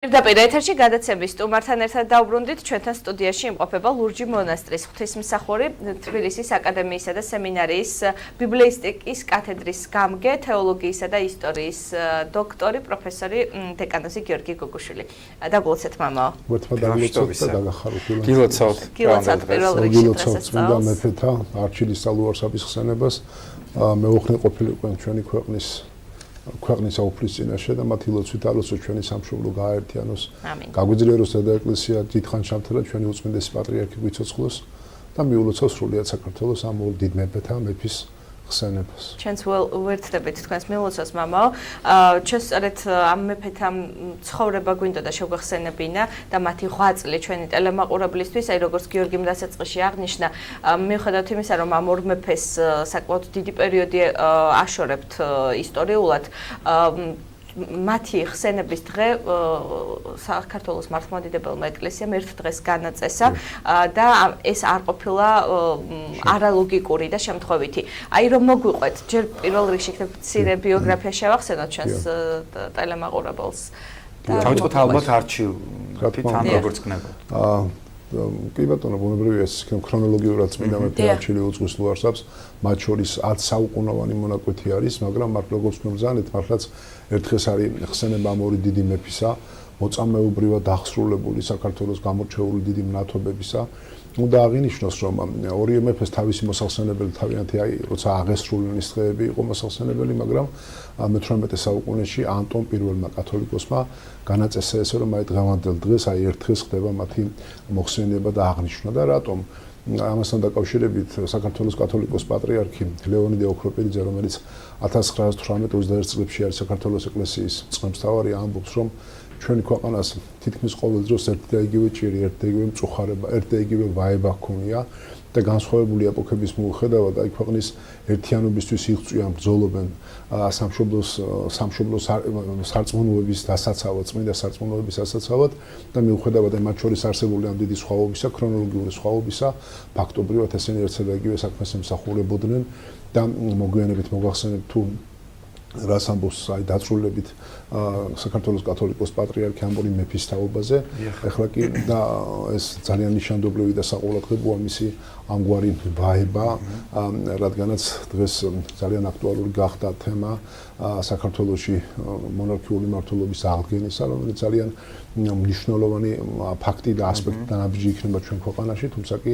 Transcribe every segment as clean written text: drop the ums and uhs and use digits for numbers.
პირდაპირ ეთერში გადაცემის სტუმართან ერთად დავბრუნდით ჩვენთან სტუდიაში იმყოფება ლურჯი მონასტრის ღვთისმსახური თბილისის აკადემიისა და სემინარიის ბიბლიისტიკის კათედრის გამგე თეოლოგიისა და ისტორიის დოქტორი პროფესორი დეკანოზი გიორგი გუგუშვილი. დაგულოცეთ მამაო. და დაგახაროთ. გილოცავთ პირველ რიგში წმინდა მეფეთა არჩილის და ლუარსაბის ხსენებას მეუხნე ყოფილიყო ჩვენი ქვეყნის აუფლის წინაშე და მათი ლოცვით ალოცოთ ჩვენი სამშობლო გააერთიანოს. გაგვიძლიეროს და ეკლესია დიდხანს ჩამთრა ჩვენი უწმინდესი პატრიარქი გვიცოცხლოს და მიულოცავს სრულიად საქართველოს ამ ორ დიდ მეფეთა მეფის ხსენებას. ჩვენც ვერთდებით თქვენს მილოცავს მამაო. ჩვენ სწორედ ამ მეფეთა ცხოვრება გვინდოდა შევგახსენებინა და მათი ღვაწლი ჩვენი ტელემაყურებლისთვის, აი როგორც გიორგიმ დასაწყისში აღნიშნა, მიუხედავად იმისა, რომ ამ ორ მეფეს საკმაოდ დიდი პერიოდი აშორებთ ისტორიულად, მათი ხსენების დღე საქართველოს მართლმადიდებელმა ეკლესიამ ერთ დღეს განაწესა და ეს არ ყოფილა არალოგიკური და შემთხვევითი. აი რომ მოგვიყვეთ, ჯერ პირველ რიგში მცირე ბიოგრაფია შევახსენოთ ჩვენს ტელემაყურებელს. დავიწყოთ ალბათ არჩილ თან როგორც გნებავთ. კი ბატონო, ბუნებრივია ეს ქრონოლოგიურად წმინდა მეფე არჩილი უძღვის ლუარსაბს, მათ შორის 10 საუკუნოვანი მონაკვეთი არის, მაგრამ მართლა როგორც მბრძანეთ, მართლაც ერთხელ არის ხსენება ამ ორი დიდი მეფისა, მოწამეობრივად აღსრულებული საქართველოს გამორჩეული დიდი მნათობებისა. უნდა აღინიშნოს, რომ ორივე მეფეს თავისი მოსახსენებელი თავიანთი როცა აღესრულების დღეები იყო მოსახსენებელი, მაგრამ მე-18 საუკუნეში ანტონ პირველმა კათოლიკოსმა განაწესა ესე, რომ აი დღევანდელ დღეს აი ერთ დღეს ხდება მათი მოხსენება და აღნიშვნა და რატომ ამასთან დაკავშირებით საქართველოს კათოლიკოს პატრიარქი ლეონიდე ოქროპირიძე, რომელიც 1918-21 წლებში არის საქართველოს ეკლესიის წყემსთავარი, ამბობს, რომ ჩვენი ქვეყანას თითქმის ყოველ დროს ერთი და იგივე ჭირი, ერთი და იგივე მწუხარება, ერთი და იგივე ვაება ჰქონია და განსხვავებული ეპოქების მიუხედავად აი ქვეყნის ერთიანობისთვის იღწვიან, ბრძოლობენ სამშობლოს სარწმუნოების დასაცავად, წმინდა სარწმუნოების დასაცავად და მიუხედავად აი მათ შორის არსებული ამ დიდი სხვაობისა, ქრონოლოგიური სხვაობისა, ფაქტობრივად ესენი ერთსა და იგივე საქმეს ემსახურებოდნენ და მოგვიანებით მოგახსენებთ თუ რას ამბობს აი დაწვრილებით საქართველოს კათოლიკოს პატრიარქი ამ ორი მეფის თაობაზე. ეხლა კი და ეს ძალიან ნიშანდობლივი და საყოველთაოდაა მისი ამგვარი ვაება, რადგანაც დღეს ძალიან აქტუალური გახდა თემა საქართველოში მონარქიული მმართველობის აღდგენისა, რომელიც ძალიან მნიშვნელოვანი ფაქტი და ასპექტი და ნაბიჯი იქნება ჩვენ ქვეყანაში, თუმცა კი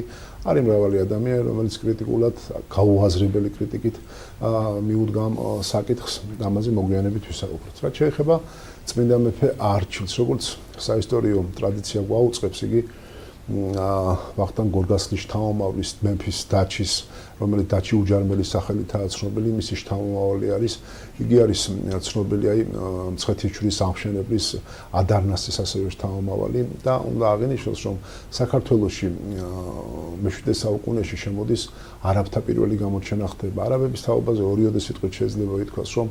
არის მრავალი ადამიანი, რომელიც კრიტიკულად, გაუაზრებელი კრიტიკით მიუდგამ საკითხს, ამაზე მოგვიანებით ვისაუბროთ. რაც შეეხება წმინდა მეფე არჩილს, როგორც საისტორიო ტრადიცია გვაუწყებს, იგი ვახტანგ გორგასლის შთამომავლის მეფის დაჩის, რომელიც დაჩი უჯარმელის სახელითაა ცნობილი, მისი შთამომავალი არის. იგი არის ცნობილი აი მცხეთის ამშენებლის ადარნასის ასევე შთამომავალი და უნდა აღინიშნოს, რომ საქართველოში მე-7 საუკუნეში შემოდის არაბთა პირველი გამოჩენა ხდება. არაბების თაობაზე ორიოდე სიტყვით შეიძლება ითქვას, რომ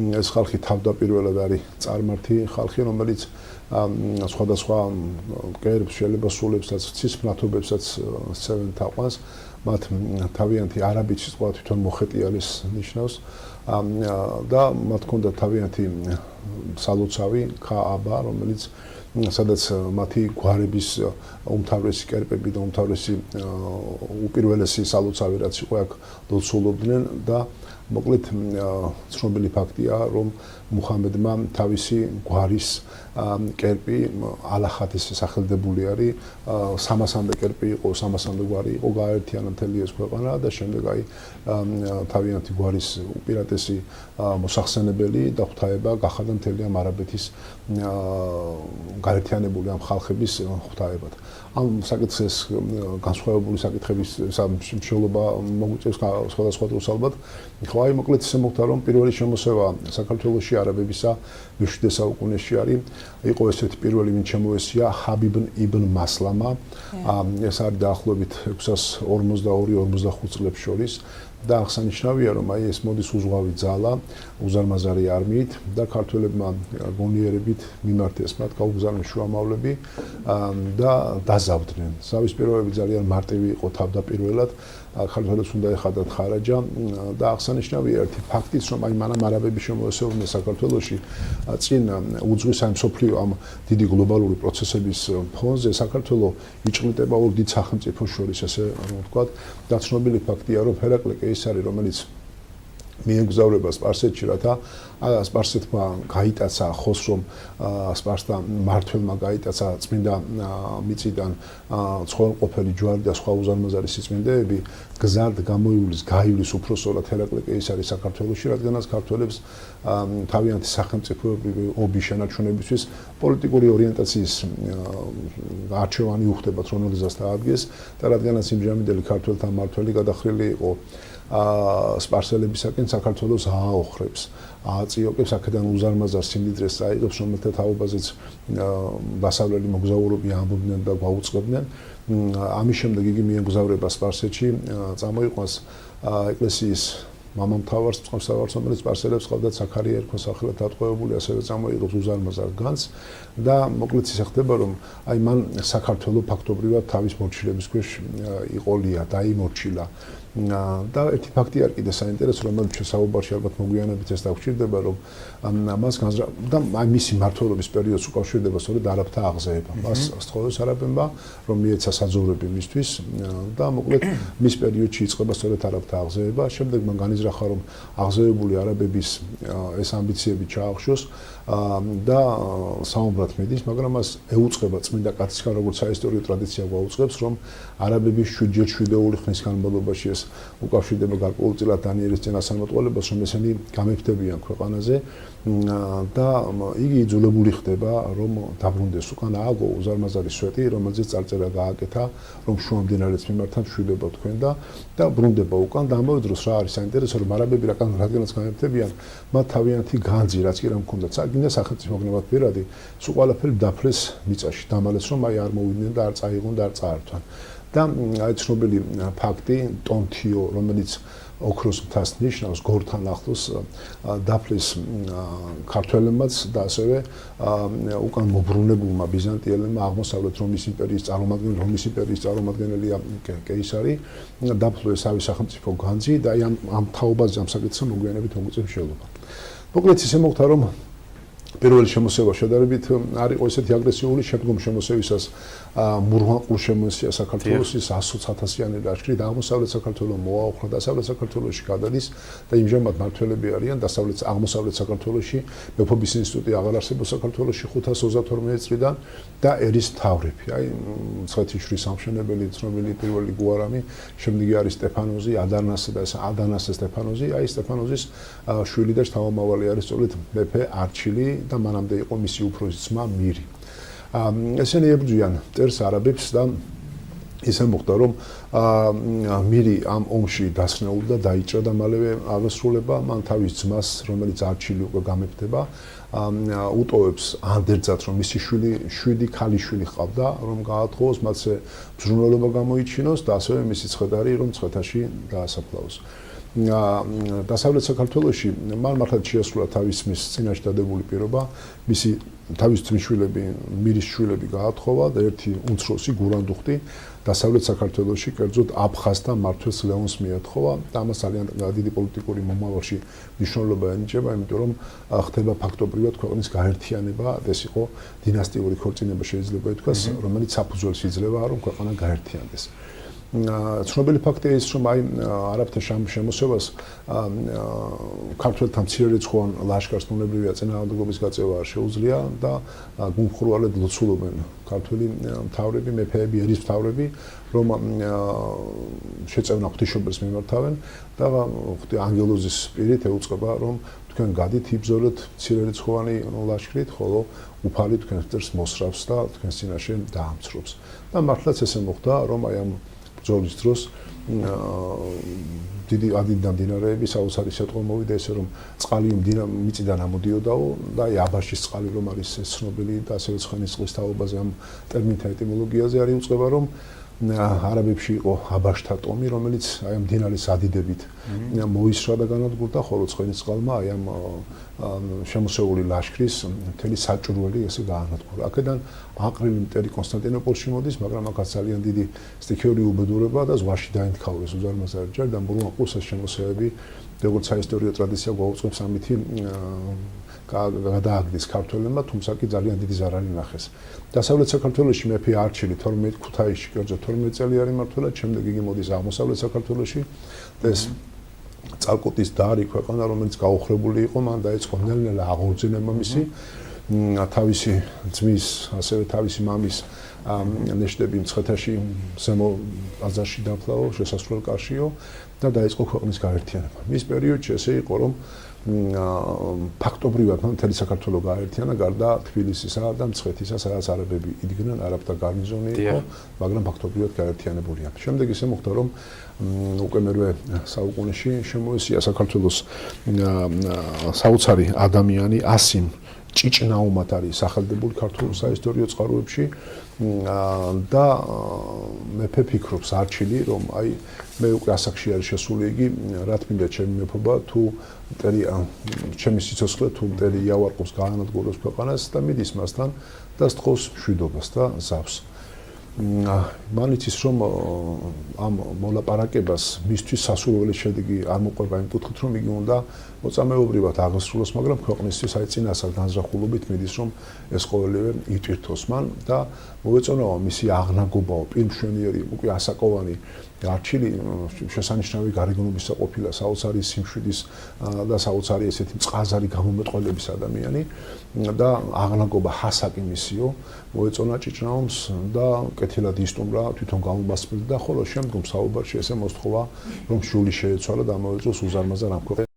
ეს ხალხი თავდაპირველად არის წარმართი ხალხი, რომელიც სხვადასხვა კერებს, შელებასულებსაც, ცისმნათობებსაც სცემენ თაყვანს. მათ თავიანთი არაბი სიტყვა თვითონ მოხეტიალეს ნიშნავს და მათ ჰქონდათ თავიანთი სალოცავი ქააბა, რომელიც სადაც მათი გვარების უმთავრესი კერპები და უმთავრესი უპირველესი სალოცავი რაც იყო აქ ლოცულობდნენ და მოკლედ ცნობილი ფაქტია, რომ მუჰამედმა თავისი გვარის კერპი ალახათის სახელდებული არის, 300-მდე კერპი იყო, 300-მდე გვარი იყო, გააერთიანა მთელი ეს ქვეყანა და შემდეგ აი თავიანთი გვარის უპირატესი მოსახსენებელი და ღვთაება გახადა მთელი ამ არაბეთის გაერთიანებული ამ ხალხების ღვთაებად. ამ საკითხის განსხვავებული საკითხების შემშლობა მოგვიწევს სხვადასხვა დროს ალბათ. ხო აი მოკლედ ისე მოხდა, რომ პირველი შემოსევა საქართველოში არაბებისა მე-7 საუკუნეში არის. იყო ესეთი პირველი, ვინც შემოესია ჰაბიბ იბნ მასლამა. ეს არის დაახლოებით 642-45 წლებს შორის. და აღსანიშნავია, რომ აი ეს მოდის უზღვავი ძალა, უზარმაზარი არმიით და ქართველებმა გონიერებით მიმართეს მათ გაუგზავნეს შუამავლები და დაზავდნენ. ზავის პირობები ძალიან მარტივი იყო თავდაპირველად ქართველებს უნდა ეხადათ ხარაჯა და აღსანიშნავია ერთი ფაქტიც, რომ აი მანამ არაბები შემოესწრებოდნენ საქართველოში წინ უძღვის აი მსოფლიო ამ დიდი გლობალური პროცესების ფონზე საქართველო იჭრიტება ორ დიდ სახელმწიფოს შორის, ასე რომ ვთქვათ, და ცნობილი ფაქტია, რომ ჰერაკლე კეისარი, რომელიც მიემგზავრება სპარსეთში, რათა სპარსეთმა გაიტაცა ხოსრომ სპარსთა მმართველმა გაიტაცა წმინდა მიწიდან ცხოველმყოფელი ჯვარი და სხვა უზარმაზარი სიწმინდეები, გზად გამოივლის გაივლის უფროსწორად ჰერაკლე კეისარი საქართველოში, რადგანაც ქართველებს თავიანთი სახელმწიფოებრივი ობის შენარჩუნებისთვის პოლიტიკური ორიენტაციის არჩევანი უხდებათ, რომელზეც დაადგეს და რადგანაც იმჟამებელი ქართველთა მმართველი გადახრილი იყო სპარსელებისაკენ, საქართველოს ააოხრებს, ააწიოკებს, აქედან უზარმაზარ სიმდიდრეს წაიღებს, რომელთა თაობაზეც დასავლელი მოგზაურები ამბობდნენ და გვაუწყებდნენ. ამის შემდეგ იგი მიემგზავრება სპარსეთში, წამოიყვანს ეკლესიის მამამთავარს, წყალსავარს, რომელიც სპარსელებს ყავდათ ზაქარია ერქოს სახელად დატყვევებული, ასევე წამოიღებს უზარმაზარ განძს და მოკლედ ისე ხდება, რომ აი მან საქართველო ფაქტობრივად თავის მორჩილების ქვეშ იყოლია, დაიმორჩილა. და ერთი ფაქტი არ კიდე საინტერესო, რომელიც საუბარში ალბათ მოგვიანებით ეს დაგვჭირდება, რომ მას და აი მისი მმართველობის პერიოდს უკავშირდება სწორედ არაბთა აღზევება. მას სთხოვეს არაბებმა, რომ მიეცა საძოვრები მისთვის და მოკლედ მის პერიოდში იწყება სწორედ არაბთა აღზევება. შემდეგ მან განიზრახა, რომ აღზევებული არაბების ეს ამბიციები ჩაახშოს და საომბრად მიდის, მაგრამ მას ეუწყება წმინდა კაცისგან, როგორც საისტორიო ტრადიცია გვაუწყებს, რომ არაბების 7 შვიდეული ხნის განმავლობაში ეს უკავშირდება გარკვეულწილად დანიერის წინასწარმეტყველებას, რომ ესენი გამეფდებიან ქვეყანაზე და იგი იძულებული ხდება, რომ დაბრუნდეს უკან, ააგო უზარმაზარი სვეტი, რომელზეც წარწერა გააკეთა, რომ შუამდინარეთს მიმართა მშვიდობა თქვენ და ბრუნდება უკან და ამავე დროს რა არის საინტერესო, რომ არაბები რადგანაც გამეფდებიან, მათ თავიანთი განძი, რაც კი რამ ჰქონდათ, საგინდა სახელმწიფო გნებად პირადი, სულ ყველაფერი დაფლეს მიწაში, დამალეს რომ აი არ მოვიდნენ და არ წაიღონ და არ წაართვან. და აი ცნობილი ფაქტი, ტონთიო, რომელიც ოქროს მთას ნიშნავს, გორთან ახლოს დაფლეს ქართველებმაც და ასევე უკან მობრუნებულმა ბიზანტიელებმა აღმოსავლეთ რომის იმპერიის წარმომადგენელია კეისარი, დაფლეს თავის სახელმწიფო განძი და აი ამ თაობაზე ამ საკითხზე მოგვიანებით მოგვიწევს შევლობა. მოკლედ ისე მოხდა, რომ პირველი შემოსევა შედარებით არ იყო ესეთი აგრესიული, შემდგომ შემოსევისას მურვანყურ შემოსია საქართველოს 120,000-იანი ლაშქრით აღმოსავლეთ საქართველოს მოაოხრა, დასავლეთ საქართველოში გადადის და იმჟამად მმართველები არიან აღმოსავლეთ საქართველოში, მეფობის ინსტიტუტი აღარ არსებობს საქართველოში 532 წლიდან და ერის მთავრები. აი მცხეთის სამშენებელი ცნობილი პირველი გუარამი, შემდეგი არის სტეფანოზი, ადანასე სტეფანოზი, აი სტეფანოზის შვილი და შთამომავალი არის სწორედ მეფე არჩილი და მანამდე იყო მისი უფროსი ძმა მირი. ესენი ებრძვიან წერს არაბებს და ისე მოხდა, რომ მირი ამ ომში დასნეულ და დაიჭრა და მალევე აღესრულება მან თავის ძმას, რომელიც არჩილი უკვე გამეფდება, უტოვებს ანდერძად, რომ მისი შვილი 7 ქალიშვილი ჰყავდა, რომ გაათხოვოს, მათზე ბრძნულობა გამოიჩინოს და ასევე მისი ცხედარი, რომ ცხედაში დაასაფლავოს. დასავლეთ საქართველოში მან მართლაც შეასრულა თავის მის წინაშე დადებული პირობა, მისი თავის ძმისშვილები, მირის შვილები გაათხოვა და ერთი უმცროსი გურანდუხტი დასავლეთ საქართველოში, კერძოდ აფხაზთა მმართველს ლეონს მიათხოვა და ამას ძალიან დიდი პოლიტიკური მომავალში მნიშვნელობა ენიჭება, იმიტომ რომ ხდება ფაქტობრივად ქვეყნის გაერთიანება, ეს იყო დინასტიური ქორწინება შეიძლება ითქვას, რომელიც საფუძველს იძლევა, რომ ქვეყანა გაერთიანდეს. ცნობილი ფაქტია ის, რომ აი არაბთა შემოსევას ქართველთა მცირერიცხოვან ლაშქარს უნებრივია წინააღმდეგობის გაწევა არ შეუძლია და გუმხურვალედ ლოცულობენ ქართველი მთავრები, მეფეები, ერის მთავრები, რომ შეწევნა ღვთისმშობელს მიმართავენ და ანგელოზის სპირით ეუწყება, რომ თქვენ გადით იბრძოლეთ მცირერიცხოვანი ლაშქრით, ხოლო უფალი თქვენს წერს მოსრავს და თქვენს წინაშე დაამცრობს. და მართლაც ესე მოხდა, რომ აი ამ ბრძოლის დროს დიდი ადიდიდან მდინარეები საოცარი სიტყვა მოვიდა, ესე რომ წყალი მიწიდან ამოდიოდაო და აი აბაშის წყალი რომ არის ეს ცნობილი და ასევე ცხენის წყლის თაობაზე ამ ტერმინთა ეტიმოლოგიაზე არის უწყება, რომ არაბებში იყო აბაშთა ტომი, რომელიც აი ამ მდინარის ადიდებით მოისრა და განადგურდა, ხოლო ცხენისწყალმა აი ამ შემოსეული ლაშქრის მთელი საჭურველი ესე გაანადგურა. აქედან აყრილი მტერი კონსტანტინოპოლში მოდის, მაგრამ აქაც ძალიან დიდი სტიქიური უბედურება და ზღვაში დაინთქავეს უზარმაზარი ჯარი და მურუანყუს შემოსევები, როგორც საისტორიო ტრადიცია გვაუწყობს ამითი გადააგდეს ქართველებმა, თუმცა კი ძალიან დიდი ზარალი ნახეს. დასავლეთ საქართველოში მეფე არჩილი 12 ქუთაისში, კერძოდ 12 წელი არის მმართველად, შემდეგ იგი მოდის აღმოსავლეთ საქართველოში და ეს წალკოტის დაარი ქვეყანა, რომელიც გაუხრებული იყო, მან დაიწყო ნელ-ნელა აღორძინება მისი თავისი ძმის, ასევე თავისი მამის ნეშტები მცხეთაში ზემო აზიაში დაფლაო, შესასვლელ კარშიო და დაიწყო ქვეყნის გაერთიანება. მის პერიოდში ესე იყო, რომ ფაქტობრივად მთელი საქართველო გააერთიანა, გარდა თბილისისა და მცხეთისა, სადაც არაბები იდგნენ, არაბთა გარნიზონი იყო, მაგრამ ფაქტობრივად გაერთიანებულია. შემდეგ ისე მოხდა, რომ უკვე მერვე საუკუნეში შემოესია საქართველოს საოცარი ადამიანი ასიმ ჭიჭნაუმად არის სახელდებული ქართულ საისტორიო წყაროებში და მეფე ფიქრობს არჩილი, რომ აი მე უკვე ასაკში არის შესული იგი, რა თქმა ჩემი მეფობა თუ მტერი ჩემი სიცოცხლე თუ მტერი იავარყოს გაანადგუროს ქვეყანას და მიდის მასთან და სთხოვს მშვიდობას და ზავს. მან იცის, რომ ამ მოლაპარაკებას მისთვის სასურველი შედეგი არ მოყვება იმ კუთხით, რომ იგი უნდა მოწამეობრივად აღესრულოს, მაგრამ ქვეყნისთვის აი წინასწარ განზრახულობით მიდის, რომ ეს ყოველივე იტვირთოს მან და მოეწონავა მისი აღნაგობაო, პირმშვენიერი, უკვე ასაკოვანი არჩილი შესანიშნავი გარეგნობისა ყოფილა, საოცარი სიმშვიდის და საოცარი ესეთი მწყაზარი გამომეტყველების ადამიანი და აღნაგობა ჰასაკი მისიო მოეწონა ჭიჭნაუმს და კეთილად ისტუმრა, თვითონ გამომასპინდა და ხოლო შემდგომ საუბარში ესე მოსთხოვა, რომ შული შეეცვალა და მოეწოს უზარმაზარ ამ ქვეყნას.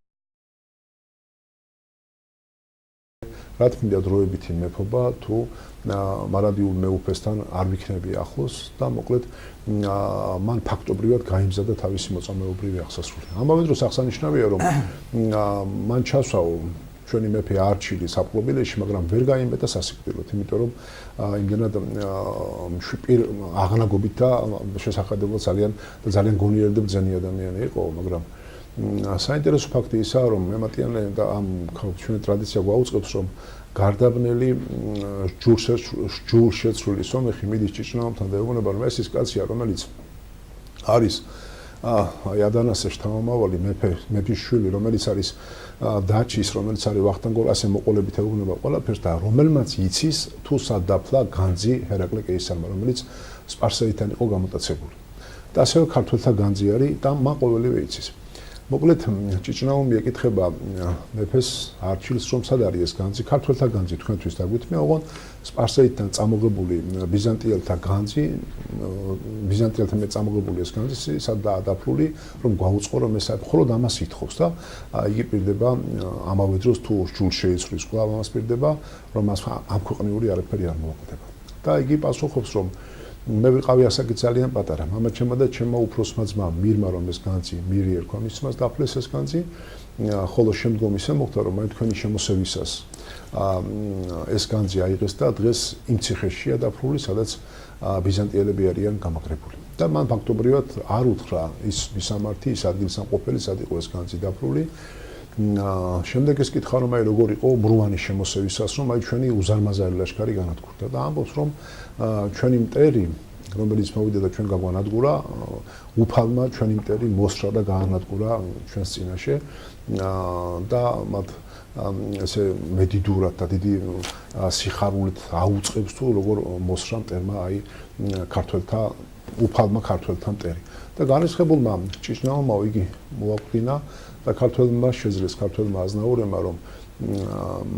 რა თქმა უნდა, დროებითი მეფობა თუ მარადიულ მეუფესთან არ ვიქნები ახლოს და მოკლედ მან ფაქტობრივად გაიმზადა თავისი მოწამეობრივი აღსასრული. ამავე დროს აღსანიშნავია, რომ მან ჩასვაო ჩვენი მეფე არჩილი საპყრობილეში, მაგრამ ვერ გაიმეტა სასიკვდილოდ, იმიტომ რომ იმდენად აღნაგობით და შესახედებლად ძალიან გონიერი და ბრძენი ადამიანი იყო, მაგრამ საინტერესო ფაქტი ისაა, რომ მემატიანე და ამ ჩვენი ტრადიცია გვაუწყებს, რომ გარდაბნელი ჯურშეცვლილი სომეხი მიდის ჭიჭნაუმთან და ეუბნება, რომ ეს ის კაცია, რომელიც არის აი ადანასეშ თავმომავალი მეფის შვილი, რომელიც არის დაჩის, რომელიც არის ვახტანგორ, ასე მოყოლებით ეუბნება ყველაფერს და რომელმაც იცის თუ სად დაფლა განძი ჰერაკლე კეისარმა, რომელიც სპარსელთან იყო გამოტაცებული. და ასევე ქართველთა განძი არის და მან ყოველივე იცის. მოკლედ ჭიჭნაუმი ეკითხება მეფეს არჩილს, რომ სად არის ეს განძი, ქართველთა განძი თქვენთვის დაგვითმია, ოღონ სპარსელთან წამოღებული ბიზანტიელთა განძი, ბიზანტიელთა მე წამოღებული ეს განძი სადაა დაფლული, რომ გვაუწყო, რომ ეს მხოლოდ ამას ითხოვს და იგი პირდება ამავე დროს თუ ჯულს შეიცვლის, კვლავ ამას პირდება, რომ მას ამ ქვეყნიური არაფერი არ მოაკვდება. და იგი პასუხობს, რომ მე ვიყავი ასაკი ძალიან პატარა, მამაჩემმა და ჩემმა უფროსმა ძმამ მირმა, რომ ეს განძი მირი ერქვა მის ძმას, დაფლეს ეს განძი, ხოლო შემდგომ ისე მოხდა, რომ აი თქვენი შემოსევისას ეს განძი აიღეს და დღეს იმ ციხეშია დაფლული, სადაც ბიზანტიელები არიან გამაგრებული. და მან ფაქტობრივად არ უთხრა ის მისამართი, ის ადგილსამყოფელი, სად იყო ეს განძი დაფლული. შემდეგ ეს კითხა, რომ აი როგორ იყო ბრუანის შემოსევისას, რომ აი ჩვენი უზარმაზარი ლაშქარი განადგურდა და ამბობს, რომ ჩვენი მტერი, რომელიც მოვიდა და ჩვენ გაგვანადგურა, უფალმა ჩვენი მტერი მოსრა და გაანადგურა ჩვენს წინაშე და მათ ესე მედიდურად და დიდი სიხარულით აუწყებს თუ როგორ მოსრა მტერმა აი ქართველთა უფალმა ქართველთა მტერი. და განრისხებულმა ჭიჭნაუმმა იგი მოაკვდინა და ქართველმა შეძლეს, ქართველმა აზნაურებმა, რომ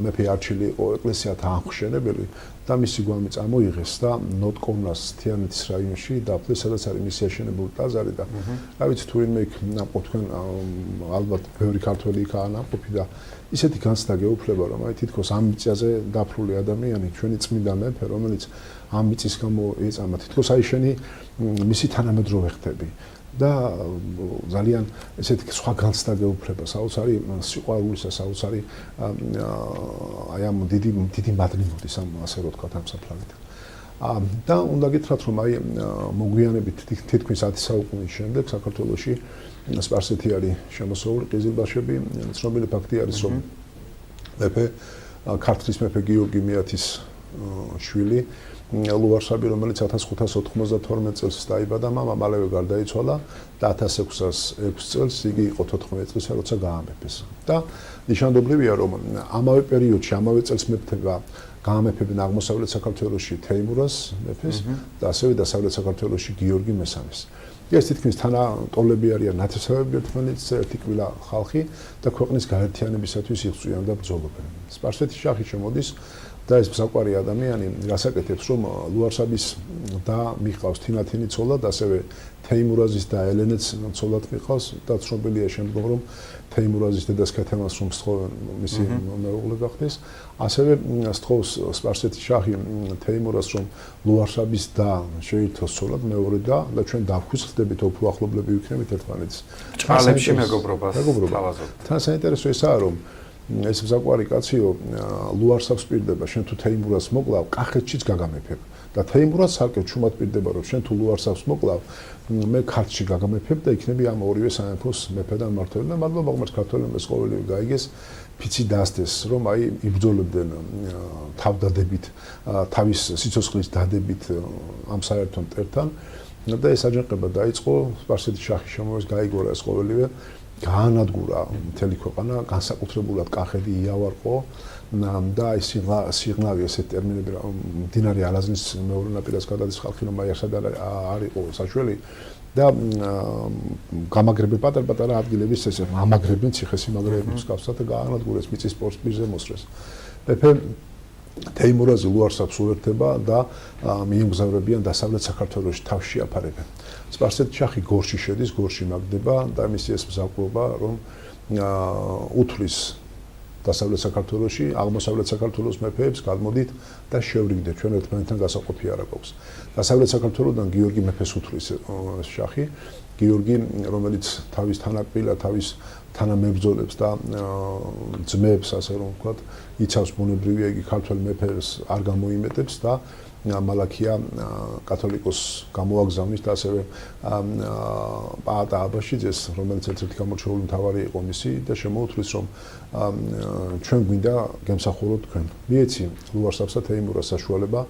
მეფე არჩილი იყო ეკლესიათა ამხშენებელი და მისი გვამი წამოიღეს და ნოტკოვნას თიანეთის რაიონში დაფლეს, სადაც არის მისი აშენებული ტაძარი და რა ვიცი თუ ვინმე იქ ნამყოფ თქვენ ალბათ ბევრი ქართველი იქაა ნამყოფი და ისეთი განცდა გეუფლება, რომ აი თითქოს ამ მიწაზე დაფლული ადამიანი, ჩვენი წმინდა მეფე, რომელიც ამ მიწის გამო ეწამა, თითქოს აი შენი მისი თანამედროვე ხდები. და ძალიან ესეთი სხვა განცდა გეუფლება, საოცარი სიყვარულისა, საოცარი აი ამ დიდი მადლი მოდის ამ ასე რო თქვა ამ საფლავით. და უნდა გითხრათ, რომ აი მოგვიანებით თითქმის 10 საუკუნის შემდეგ საქართველოში სპარსეთი არის შემოსეული ყიზილბაშები, ცნობილი ფაქტი არის, რომ მეფე ქართლის მეფე გიორგი მეათის შვილი ლუარსაბი, რომელიც 1592 წელს დაიბადა, მალევე გარდაიცვალა და 1606 წელს იგი იყო 14 წლისა, როცა გაამეფეს. და ნიშანდობლივია, რომ ამავე პერიოდში, ამავე წელს გაამეფებენ აღმოსავლეთ საქართველოში თეიმურაზ მეფეს და ასევე დასავლეთ საქართველოში გიორგი მესამეს. ეს თითქმის თანატოლები არიან ნათესავები ერთმანეთს, ერთი კბილა ხალხი და ქვეყნის გაერთიანებისათვის იღწვიან და ბრძოლობენ. სპარსეთის შაჰი შემოდის და ეს საყვარი ადამიანი გასაკეთებს, რომ ლუარსაბის და მიჰყავს თინათინი ცოლად, ასევე თეიმურაზის და ელენეც ცოლად მიჰყავს და ცნობილია შემდგომ, რომ თეიმურაზის დედას ქეთემას რომ სთხოვენ მისი მეუღლე გახდეს, ასევე სთხოვს სპარსეთის შაჰი თეიმურაზს, რომ ლუარსაბის და შეირთოს ცოლად მეორე და ჩვენ დავხვისხდებით, უფრო ახლობლები ვიქნებით ერთმანეთს. ჭრალებში მეგობრობას თავაზობთ. თან საინტერესო ესაა, რომ ეს საყვარი კაციო ლუარსაბს პირდება, შენ თუ თეიმურაზს მოკლავ, კახეთშიც გაგამეფებ და თეიმურაზს საკეთ ჩუმად პირდება, რომ შენ თუ ლუარსაბს მოკლავ, მე ქართლში გაგამეფებ და იქნები ამ ორივე სამეფოს მეფე და მმართველი. და მადლობა ღმერთს ქართველებს ეს ყოველივე გაიგეს, ფიცი დასდეს, რომ აი იბრძოლებდნენ თავდადებით, თავის სიცოცხლის დადებით ამ საერთო მტერთან და ეს აჯანყება დაიწყო, სპარსეთის შაჰის შემოეს, გაიგორა ეს ყოველივე. გაანადგურა მთელი ქვეყანა, განსაკუთრებულად კახეთი იავარყო და აი სიღნაღი ესეთ ტერმინები, მდინარე ალაზნის მეორე ნაპირას გადადის ხალხი, რომ აი ასად არ იყო საშველი და გამაგრებენ პატარ-პატარა ადგილების ესე ამაგრებენ ციხესიმაგრეების გასწათ და გაანადგურეს მიწის პირზე მოსრეს. მეფე თეიმურაზი ლუარსაბს უერთდება და მიემგზავრებიან დასავლეთ საქართველოში თავს შეაფარებენ. სპარსეთის შაჰი გორში შედის, გორში მაგდება და მისი ეს მზაკვრობა, რომ უთვლის დასავლეთ საქართველოში, აღმოსავლეთ საქართველოს მეფეებს გადმოდით და შევრიგდეთ, ჩვენ ერთმანეთთან გასაყოფი არ აქვს. დასავლეთ საქართველოსდან გიორგი მეფეს უთვლის შაჰი, გიორგი, რომელიც თავის თანაკბილა, თავის თანამებრძოლებს და ძმებს, ასე რომ ვთქვათ, იცავს ბუნებრივია, იგი ქართველ მეფეს არ გამოიმეტებს და მალაქია კათოლიკოს გამოაგზავნის და ასევე პაატა აბაშიძეს, რომელიც ერთ-ერთი გამორჩეული მთავარი იყო მისი და შემოუთვლის, რომ ჩვენ გვინდა გემსახუროთ თქვენ. მიეცი ლუარსაბსა თეიმურაზს საშუალება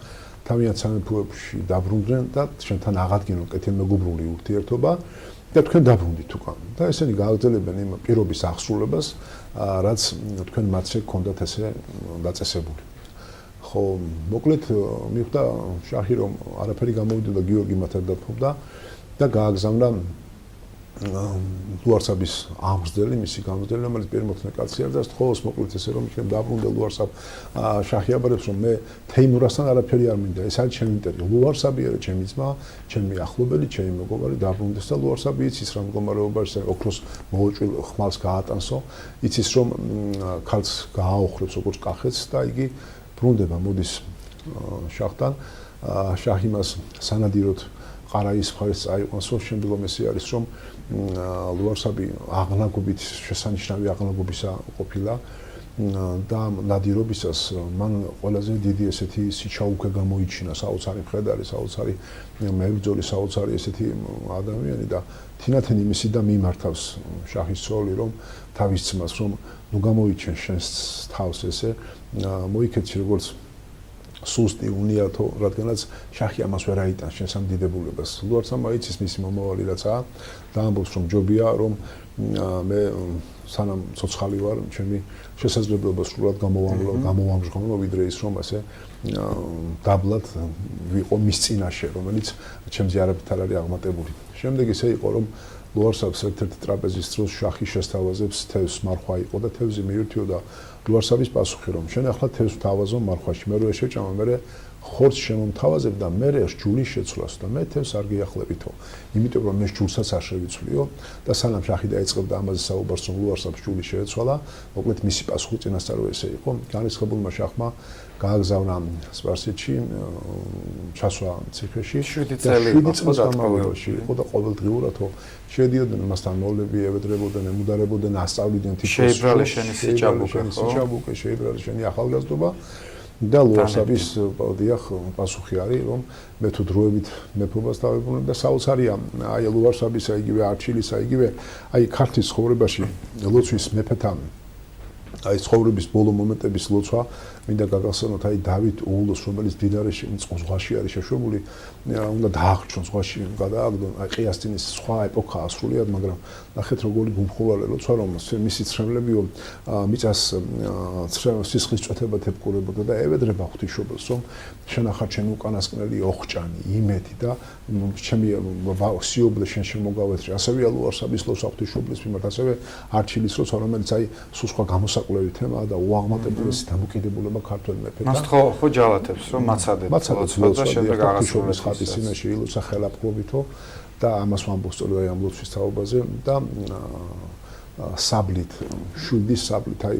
თავიანთ სამეფოებში დაბრუნდნენ და ჩვენთან აღადგინონ კეთილმეგობრული ურთიერთობა და თქვენ დაბრუნდით უკან. და ესენი გააგრძელებენ იმ პირობის აღსრულებას, რაც თქვენ მათზე გქონდათ ესე დაწესებული. ხო, მოკლედ მიხვდა შაჰი, რომ არაფერი გამოვიდა გიორგი მათ არ დაფობდა და გააგზავნა ლუარსაბის ამბრძელი, მისი გამბრძელი, რომელიც პირველმოთნე კაცი არ და სთხოვს მოკლედ ესე რომ იქნებ დაბრუნდა ლუარსაბ შაჰი აბარებს, რომ მე თეიმურაზთან არაფერი არ მინდა, ეს არის ჩემი მტერი. ლუარსაბი არის ჩემი ძმა, ჩემი ახლობელი, ჩემი მეგობარი, დაბრუნდეს და ლუარსაბი იცის რა მდგომარეობაში, ოქროს მოუჭვილ ხმალს გაატანსო, იცის რომ ქალს გააოხრებს როგორც კახეთს და იგი ბრუნდება, მოდის შაჰთან, შაჰი მას სანადიროდ ყარაის მხარეს წაიყვანს, შემდგომ ესე არის, რომ ლუარსაბი აღნაგობით, შესანიშნავი აღნაგობისა ყოფილა და ნადირობისას მან ყველაზე დიდი ესეთი სიჩაუქე გამოიჩინა, საოცარი მხედარი, საოცარი მებრძოლი, საოცარი ესეთი ადამიანი და თინათინ იმისი და მიმართავს შაჰის ცოლი, რომ თავის ძმას, რომ ნუ გამოიჩენ შენს თავს ესე მოიქეცი როგორც სუსტი უნიათო, რადგანაც შაჰი ამას ვერ აიტანს შენს ამ დიდებულებას. ლუარსაბმა იცის მისი მომავალი რაცაა და ამბობს, რომ ჯობია, რომ მე სანამ ცოცხალი ვარ, ჩემი შესაძლებლობა სრულად გამოვამჟღავნო, ვიდრე ის რომ ასე დაბლად ვიყო მის წინაშე, რომელიც ჩემზე არაფრით არ არის აღმატებული. შემდეგ ისე იყო, რომ ლუარსაბს ერთ-ერთი ტრაპეზის დროს შაჰი შესთავაზებს თევზს მარხვა იყო და თევზი მიირთიოდა ლუარსაბის პასუხი, რომ შენ ახლა თევზს ვთავაზო მარხვაში, მე რო შეჭამა, მე ხორცს შემომთავაზებ და მე ჯულის შეცვლას და მე თევზს არ გიახლებითო. იმიტომ რომ მე ჯულსაც არ შევიცვლიო და სანამ შაჰი დაიწყებდა ამაზე საუბარს, რომ ლუარსაბს ჯული შეეცვალა, მოკლედ მისი პასუხი წინასწარ ესე იყო. განრისხებულმა შაჰმა გააგზავნა სპარსეთში, ჩასვა ციხეში 7 წელი განმავლობაში იყო და ყოველდღიურათო შედიოდნენ მასთან მოვლები, ევედრებოდნენ, ემუდარებოდნენ, ასწავლიდნენ თითქოს შეიბრალე შენი სიჭაბუკე, შეიბრალე შენი ახალგაზრდობა და ლუარსაბის დიახ პასუხი არის რომ მე თუ დროებით მეფობას დავებრუნებ და საოცარია აი ლუარსაბისა იგივე არჩილისა იგივე აი ქართლის ცხოვრებაში ლოცვის მეფეთან აი ცხოვრების ბოლო მომენტების ლოცვა მინდა გაგახსენოთ აი დავით უულოს რომელიც დინარეში ზღვაში არის შეშვებული უნდა დააღწონ ზღვაში გადააგდონ აი ყიასტინის სხვა ეპოქაა სრულიად მაგრამ ნახეთ როგორი გუმხურვალე ლოცვა რომ მისი ცრემლებიო მიწას სისხლის წვეთებად ებკურებოდა და ევედრება ღვთისმშობელს რომ შენ ახარ ჩემი უკანასკნელი ოხჭანი იმედი და ჩემი სიობლე შენ შემოგავეცრი ასევეა ლუარსაბის ლოცვა ღვთისმშობლის მიმართ ასევე არჩილის ლოცვა რომელიც აი სულ სხვა გამოსაკვლევი თემაა და უაღმატებულის დამოკიდებულება ქართველ მეფეთან მას ხო ჯალათებს რომ მაცადებს ლოცვა და შემდეგ აღასრულებს ხატის წინაშე ილოცვა ხელაფხობითო და ამას ვამბობ სწორედ აი ამ ლოცვის თაობაზე და საბლით შვილის საბლით აი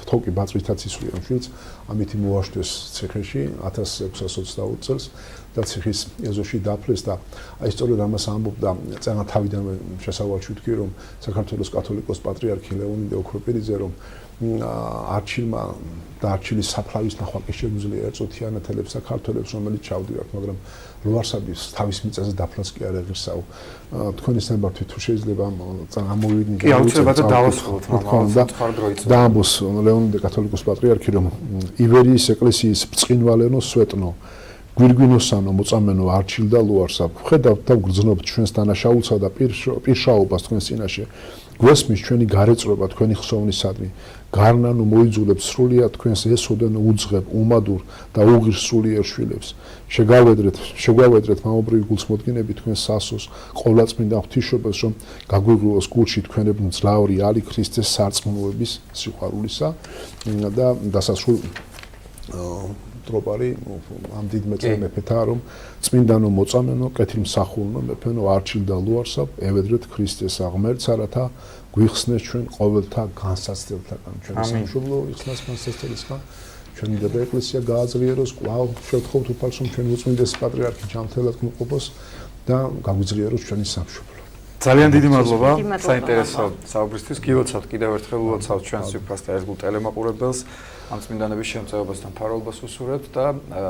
თოკი ბაწვითაც ისვრიან შვილს ამით მოაშთეს ციხეში 1620 წელს და ციხის ეზოში დაფლეს და აი სწორედ ამას ამბობ და წანა თავიდანვე შესავალში ვთქვი რომ საქართველოს კათოლიკოს პატრიარქი ლეონიდე ოქროპირიძე რომ არჩილმა და არჩილის საფლავის ნახვა კი შეგვიძლია ეწოთიანეთელებს და ქართველებს რომელიც ჩავდივართ მაგრამ ლუარსაბის თავის მიწაზე დაფლას კი არ ეღირსაო თქვენი სამბართვით თუ შეიძლება ამოვიდნენ კი აუცილებლად დავასრულოთ და ამბობს ლეონიდე კათოლიკოს პატრიარქი რომ ივერიის ეკლესიის ბრწყინვალენო სვეტნო გვირგვინოსანო მოწამენო არჩილ და ლუარსაბ ხედავთ და გრძნობთ ჩვენს დანაშაულსა და პირშაობას თქვენს წინაშე გვესმის ჩვენი გარეწრობა თქვენი ხსოვნისადმი გარნანო მოიძულებს სრულიად თქვენს ესოდენ უძღებ უმადურ და უღირს სულიერ შვილებს შეგვავედრეთ მამობრივი გულწმოდგინები თქვენს სასოს ყოვლადწმინდა ღვთისმშობელს რომ გაგვიღრუოს გულში თქვენებნ ძლავრი ალი ქრისტეს სარწმუნოების სიყვარულისა და დასასრულ ტროპარი ამ დიდ მეფეთა რომ წმინდანო მოწამენო კეთილმსახურნო მეფენო არჩილ და ლუარსაბ ევედრეთ ქრისტეს აღმერთს არათა გვიხსნეს ჩვენ ყოველთა განსაცდელთაგან ჩვენი სამშობლო იხსნას განსაცდელისგან ჩვენი დედა ეკლესია გააძლიეროს კვლავ შევთხოვთ უფალს რომ ჩვენი უწმინდეს პატრიარქი ჯანმრთელად გმოყოფოს და გაგვიძლიეროს ჩვენი სამშობლო ძალიან დიდი მადლობა საინტერესო საუბრისთვის გილოცავთ კიდევ ერთხელ ულოცავთ ჩვენს ვიფას და ერთგულ ტელემაყურებელს ამ წმინდანების შემწეობასთან ფაროლობას უსურვებთ და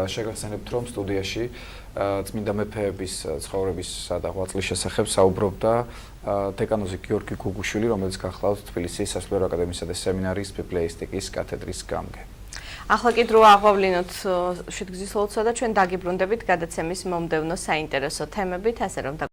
შეგახსენებთ რომ სტუდიაში წმინდა მეფეების ცხოვრებისა და ღვაწლის შესახებ საუბრობდა დეკანოზი გიორგი გუგუშვილი რომელიც გახლავთ თბილისის სასულიერო აკადემიისა და სემინარიის ბიბლიისტიკის კათედრის გამგე ახლა კი დრო აღვავლინოთ შვიდგზის ლოცვა და ჩვენ დაგიბრუნდებით გადაცემის მომდევნო საინტერესო თემებით ასე რომ